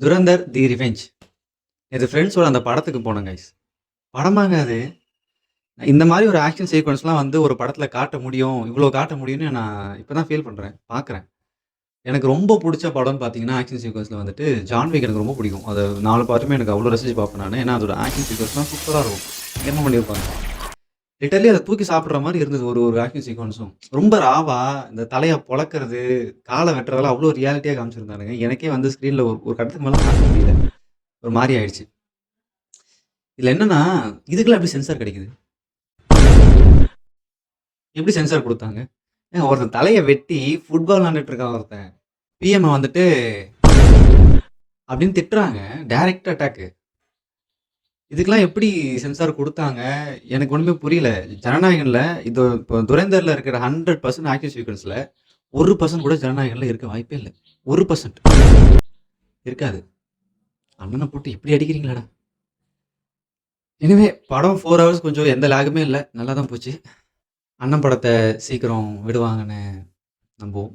துரந்தர் தி revenge. இது ஃப்ரெண்ட்ஸோட அந்த படத்துக்கு போனேன் கைஸ். படமாங்க அது. இந்த மாதிரி ஒரு ஆக்ஷன் சீக்வன்ஸ்லாம் வந்து ஒரு படத்துல காட்ட முடியும், இவ்வளோ காட்ட முடியும்னு நான் இப்ப தான் ஃபீல் பண்றேன், பார்க்குறேன். எனக்கு ரொம்ப புடிச்ச படம்னு பார்த்தீங்கன்னா, ஆக்ஷன் சீக்வன்ஸ்ல வந்துட்டு ஜான் விக் எனக்கு ரொம்ப பிடிக்கும். அது 4 பார்ட்டுமே எனக்கு அவ்வளோ ரசிச்சு பார்ப்பேன் நானு. ஏன்னா அதோட ஆக்ஷன் சீக்வன்ஸ்லாம் சூப்பரா இருக்கும். பயங்கரமா பண்ணியிருப்பாங்க. லிட்டரலி அத தூக்கி சாப்பிடுற மாரி இருந்தது ஒரு ஒரு ஆக்ஷன் சீக்வன்ஸும். ரொம்ப ராவா இந்த தலைய பொளக்கிறது, கால வெட்டுறதெல்லாம் அவ்வளோ ரியாலிட்டியா காமிச்சிருந்தானுங்க. எனக்கே வந்து ஸ்க்ரீன்ல ஒரு ஒரு கட்டத்துக்கு மேல பார்க்க முடியல. ஒரு மாரி ஆயிடுச்சு. இதுல என்னன்னா, இதுக்கெல்லாம் எப்படி சென்சார் கிடைக்குது? எப்படி சென்சார் குடுத்தாங்க? ஏங்க ஒருத்தன் தலைய வெட்டி ஃபுட்பால் விளையாண்டுட்டு இருக்கான் ஒருத்தன். பிஎம்ம வந்துட்டு அப்படின்னு திட்டுறாங்க. Direct attack. இதுக்கெல்லாம் எப்படி சென்சார் குடுத்தாங்க? எனக்கு ஒண்ணுமே புரியல. ஜனநாயகன்ல இது இப்போ துரேந்தர்ல இருக்கிற 100% ஆக்ஷன் சீக்வென்ஸ்ல 1% கூட ஜனநாயகன்ல இருக்க வாய்ப்பே இல்ல. 1% இருக்காது. அண்ணன போட்டு இப்படி அடிக்கிறீங்களாடா? எனிவே படம் 4 ஹவர்ஸ் கொஞ்சம் எந்த லேகுமே இல்ல. நல்லா தான் போச்சு. அண்ணன் படத்த சீக்கிரம் விடுவாங்கன்னு நம்புவோம்.